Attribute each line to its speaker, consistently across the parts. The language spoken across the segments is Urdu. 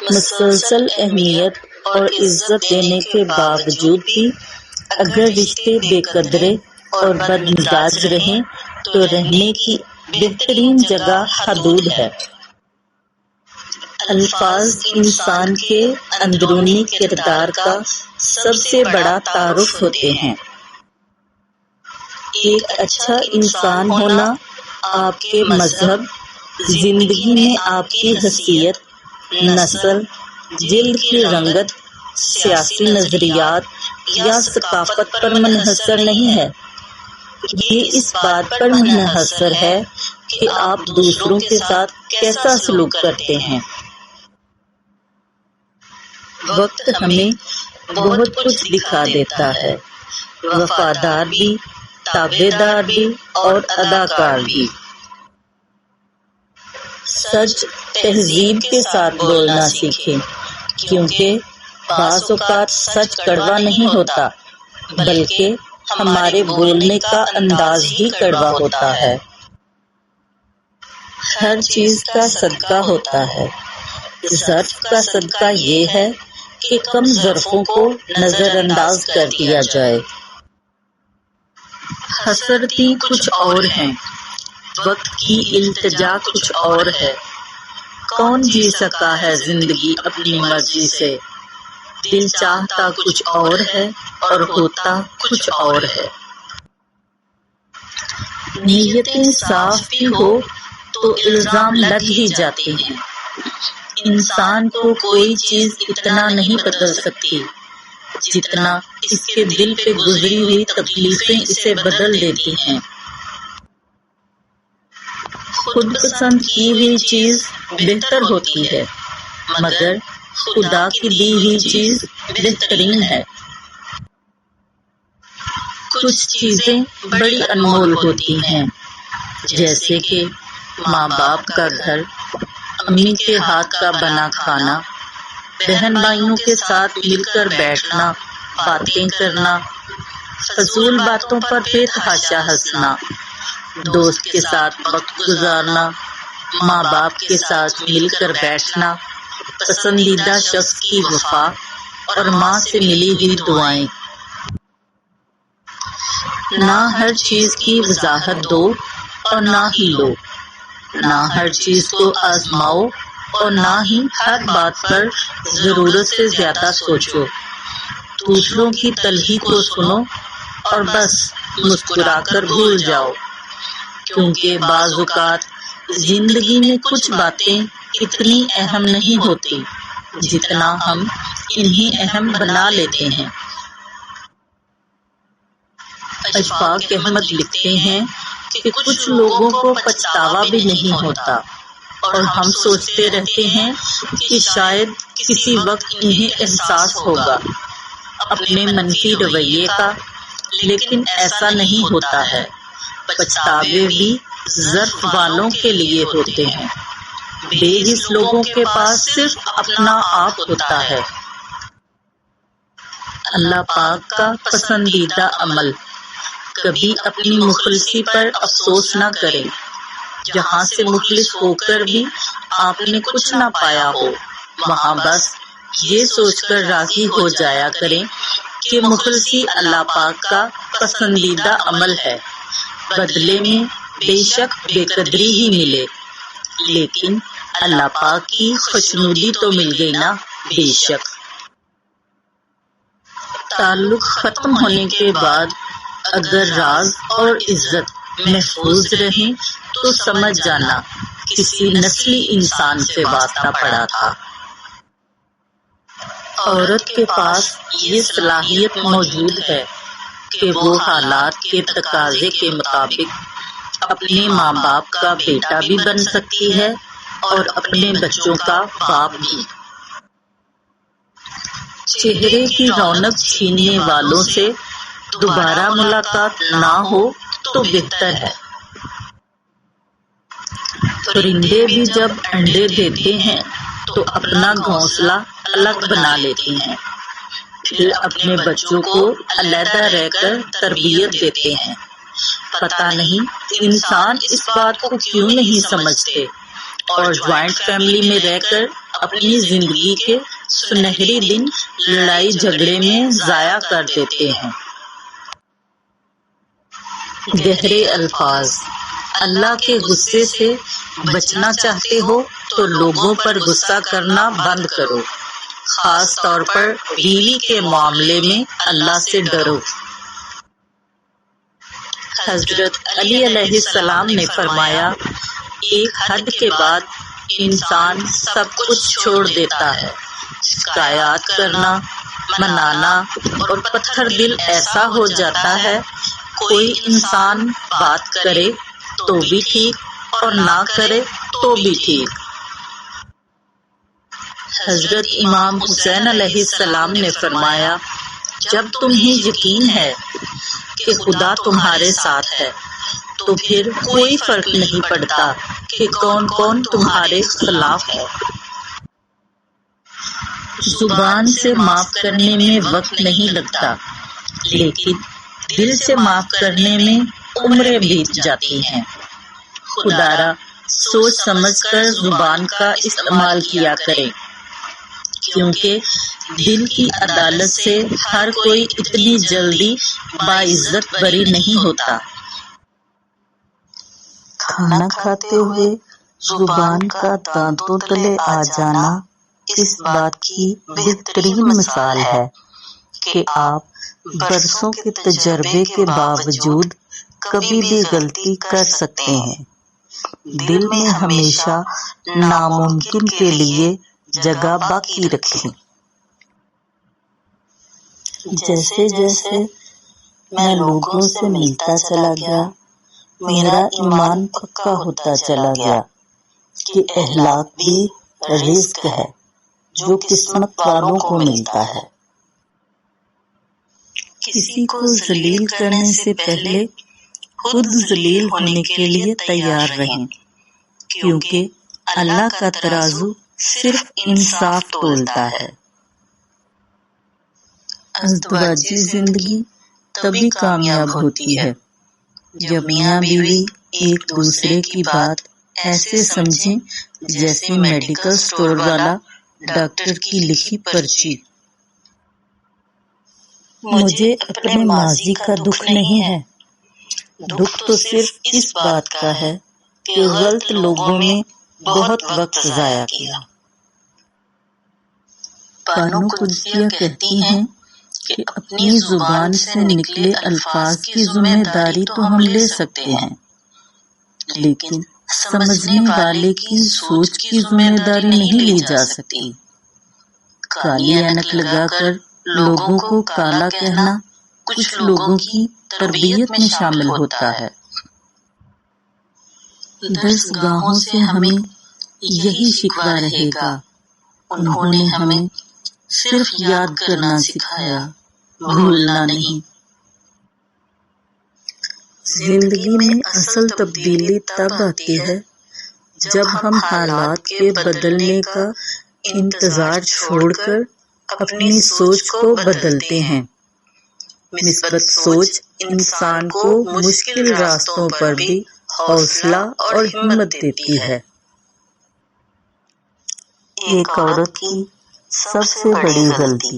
Speaker 1: مسلسل اہمیت اور عزت دینے کے باوجود بھی اگر رشتے بے قدرے اور بد مزاج رہیں تو رہنے کی بہترین جگہ حدود ہے۔ الفاظ انسان کے اندرونی کردار کا سب سے بڑا تعارف ہوتے ہیں۔ ایک اچھا انسان ہونا آپ کے مذہب، زندگی میں آپ کی حیثیت، نسل، جلد کی رنگت، سیاسی نظریات یا ثقافت پر منحصر نہیں ہے۔ یہ اس بات پر منحصر ہے کہ آپ دوسروں کے ساتھ کیسا سلوک کرتے ہیں۔ وقت ہمیں بہت کچھ دکھا دیتا ہے، وفادار بھی، تابع دار بھی اور اداکار بھی۔ سچ تہذیب کے ساتھ بولنا سیکھیں، کیونکہ بعض اوقات سچ کڑوا نہیں ہوتا بلکہ ہمارے بولنے کا انداز ہی کڑوا ہوتا ہے۔ ہر چیز کا صدقہ ہوتا ہے، ظرف کا صدقہ یہ ہے کہ کم ظرفوں کو نظر انداز کر دیا جائے۔ حسرتیں کچھ اور ہیں، وقت کی التجا کچھ اور ہے۔ کون جی سکا ہے زندگی اپنی مرضی سے، دل چاہتا کچھ اور ہے اور ہوتا کچھ اور ہے۔ نیتیں صاف بھی ہو تو الزام لگ ہی جاتے ہیں۔ انسان کو کوئی چیز اتنا نہیں بدل سکتی جتنا اس کے دل پہ گزری ہوئی تکلیفیں اسے بدل دیتی ہیں۔ خود پسند کی ہوئی چیز بہتر ہوتی ہے، مگر خدا کی دی ہوئی چیز بہترین ہے۔ کچھ چیزیں بڑی انمول ہوتی ہیں، جیسے کہ ماں باپ کا گھر، امی کے ہاتھ کا بنا کھانا، بہن بھائیوں کے ساتھ مل کر بیٹھنا، باتیں کرنا، فضول باتوں پر بے تحاشا ہنسنا، دوست کے ساتھ وقت گزارنا، ماں باپ کے ساتھ مل کر بیٹھنا، پسندیدہ شخص کی وفا اور ماں سے ملی ہوئی دعائیں۔ نہ ہر چیز کی وضاحت دو اور نہ ہی لو، نہ ہر چیز کو آزماؤ اور نہ ہی ہر بات پر ضرورت سے زیادہ سوچو۔ دوسروں کی تلخی کو سنو اور بس مسکرا کر بھول جاؤ، کیونکہ بعض اوقات زندگی میں کچھ باتیں اتنی اہم نہیں ہوتی جتنا ہم انہیں اہم بنا لیتے ہیں۔ اشفاق احمد لکھتے ہیں کہ کچھ لوگوں کو پچھتاوا بھی نہیں ہوتا اور ہم سوچتے رہتے ہیں کہ شاید کسی وقت انہیں احساس ہوگا اپنے منفی رویے کا، لیکن ایسا نہیں ہوتا ہے۔ پچھتاوے بھی ظرف والوں کے لیے ہوتے ہیں، بے حس لوگوں کے پاس صرف اپنا آپ ہوتا ہے۔ اللہ پاک کا پسندیدہ عمل، کبھی اپنی مخلصی پر افسوس نہ کریں۔ جہاں سے مخلص ہو کر بھی آپ نے کچھ نہ پایا ہو، وہاں بس یہ سوچ کر راضی ہو جایا کریں کہ مخلصی اللہ پاک کا پسندیدہ عمل ہے، بدلے میں بے شک بے قدری ہی ملے، لیکن اللہ پاک کی خوشنودی تو مل گئی نا بے شک۔ تعلق ختم ہونے کے بعد اگر راز اور عزت محفوظ رہیں تو سمجھ جانا کسی نسلی انسان سے واسطہ پڑا تھا۔ عورت کے پاس یہ صلاحیت موجود ہے کہ وہ حالات کے تقاضے کے مطابق اپنے ماں باپ کا بیٹا بھی بن سکتی ہے اور اپنے بچوں کا باپ بھی۔ چہرے کی رونق چھیننے والوں سے دوبارہ ملاقات نہ ہو تو بہتر ہے۔ پرندے بھی جب انڈے دیتے ہیں تو اپنا گھونسلہ الگ بنا لیتے ہیں، پھر اپنے بچوں کو علیحدہ رہ کر تربیت دیتے ہیں۔ پتہ نہیں انسان اس بات کو کیوں نہیں سمجھتے اور جوائنٹ فیملی میں رہ کر اپنی زندگی کے سنہری دن لڑائی جھگڑے میں ضائع کر دیتے ہیں۔ گہرے الفاظ۔ اللہ کے غصے سے بچنا چاہتے ہو تو لوگوں پر غصہ کرنا بند کرو، خاص طور پر بیوی کے معاملے میں اللہ سے ڈرو۔ حضرت علی علیہ السلام نے فرمایا، ایک حد کے بعد انسان سب کچھ چھوڑ دیتا ہے۔ شکایات کرنا، منانا اور پتھر دل ایسا ہو جاتا ہے، کوئی انسان بات کرے تو بھی ٹھیک اور نہ کرے تو بھی ٹھیک۔ حضرت امام حسین علیہ السلام نے فرمایا، جب تمہیں یقین ہے کہ خدا تمہارے ساتھ ہے تو پھر کوئی فرق نہیں پڑتا کہ کون کون تمہارے خلاف ہے۔ زبان سے معاف کرنے میں وقت نہیں لگتا، لیکن دل سے معاف کرنے میں عمریں بیت جاتی ہیں۔ خدارا سوچ سمجھ کر زبان کا استعمال کیا کرے، کیونکہ دل کی عدالت سے ہر کوئی اتنی جلدی باعزت بری نہیں ہوتا۔
Speaker 2: کھانا کھاتے ہوئے زبان کا دانتوں تلے آ جانا اس بات کی بہترین مثال ہے کہ آپ برسوں کے تجربے کے باوجود کبھی بھی غلطی کر سکتے ہیں۔ دل میں ہمیشہ ناممکن کے لیے جگہ باقی رکھیں۔ جیسے جیسے میں لوگوں سے ملتا چلا گیا، میرا ایمان پکا ہوتا چلا گیا کہ اخلاق بھی رزق ہے جو قسمت والوں کو ملتا ہے۔ کسی کو ذلیل کرنے سے پہلے خود ذلیل ہونے کے لیے تیار رہیں، کیونکہ اللہ کا ترازو صرف انصاف تولتا ہے۔ ازدواجی زندگی تبھی کامیاب ہوتی ہے جب میاں بیوی ایک دوسرے کی بات ایسے سمجھیں جیسے میڈیکل سٹور والا ڈاکٹر کی لکھی پرچی۔ مجھے اپنے ماضی کا دکھ نہیں ہے، دکھ تو صرف اس بات کا ہے کہ غلط لوگوں نے بہت وقت ضائع کیا۔ بانو قدسیہ کہتی ہیں کہ اپنی زبان سے نکلے الفاظ کی ذمہ داری تو ہم لے سکتے ہیں، لیکن سمجھنے والے کی سوچ کی ذمہ داری نہیں لی جا سکتی۔ کالی اینک لگا کر لوگوں کو کالا کہنا کچھ لوگوں کی تربیت میں شامل ہوتا ہے۔ درسگاہوں سے ہمیں یہی شکوہ رہے گا، انہوں نے ہمیں صرف یاد کرنا سکھایا، بھولنا نہیں۔ زندگی میں اصل تبدیلی تب آتی ہے جب ہم حالات کے بدلنے کا انتظار چھوڑ کر اپنی سوچ کو بدلتے ہیں۔ مثبت سوچ انسان کو مشکل راستوں پر بھی حوصلہ اور ہمت دیتی ہے۔ ایک عورت کی سب سے بڑی غلطی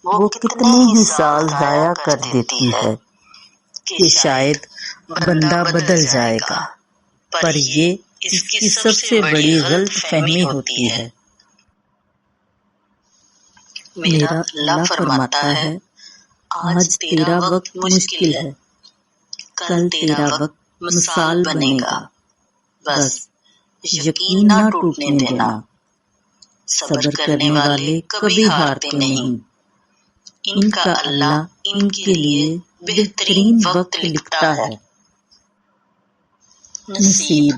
Speaker 2: وہ کتنے ہی سال ضائع کر دیتی ہے کہ شاید بندہ بدل جائے گا، پر یہ اس کی سب سے بڑی غلط فہمی ہوتی ہے۔ میرا اللہ فرماتا ہے، آج تیرا وقت مشکل ہے، کل تیرا وقت مثال بنے گا، بس یقین نہ ٹوٹنے دینا۔ صبر کرنے والے کبھی ہارتے نہیں، ان کا اللہ ان کے لیے بہترین وقت لکھتا ہے۔ نصیب،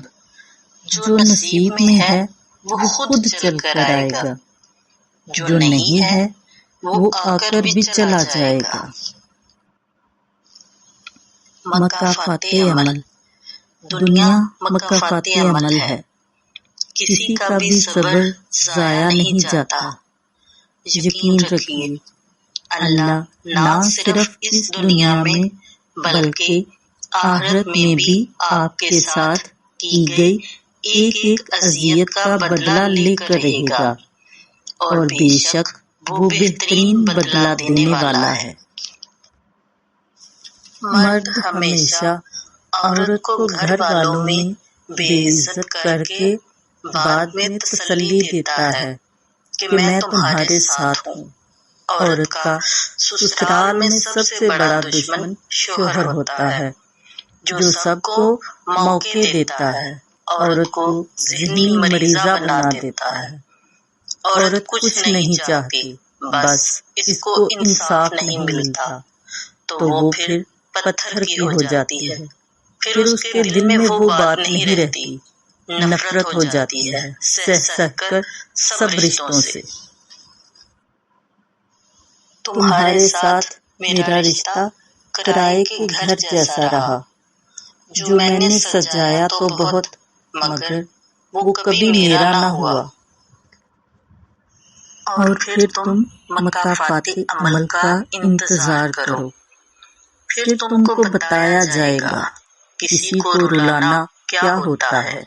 Speaker 2: جو نصیب میں ہے وہ خود چل کر آئے گا، جو نہیں ہے وہ آ کر بھی چلا جائے گا۔ مکافات عمل، دنیا مکافات عمل ہے، کسی کا بھی صبر ضائع نہیں جاتا۔ یقین رکھیے اللہ نہ صرف اس دنیا میں بلکہ آخرت میں بھی آپ کے ساتھ کی گئی
Speaker 1: ایک ایک اذیت کا بدلہ لے کر رہے گا، اور بے شک وہ بہترین بدلہ دینے والا ہے۔
Speaker 2: مرد ہمیشہ عورت کو گھر والوں میں بے عزت کر کے بعد میں تسلی دیتا ہے کہ میں تمہارے ساتھ ہوں۔ عورت کا سسرال میں سب سے بڑا دشمن شوہر ہوتا ہے، جو سب کو موقع دیتا ہے، عورت کو ذہنی مریضہ بنا دیتا ہے۔ عورت کچھ نہیں چاہتی، بس اس کو انصاف نہیں ملتا تو وہ پھر پتھر کی ہو جاتی ہے، پھر اس کے دل میں وہ بات نہیں رہتی، نفرت ہو جاتی ہے سہ سہ کر سب رشتوں سے۔ تمہارے ساتھ میرا رشتہ کرائے کے گھر جیسا رہا، جو میں نے سجایا تو بہت، مگر وہ کبھی میرا نہ ہوا۔ اور پھر تم مکافات عمل کا انتظار کرو، پھر تم کو بتایا جائے گا کسی کو رلانا کیا ہوتا ہے۔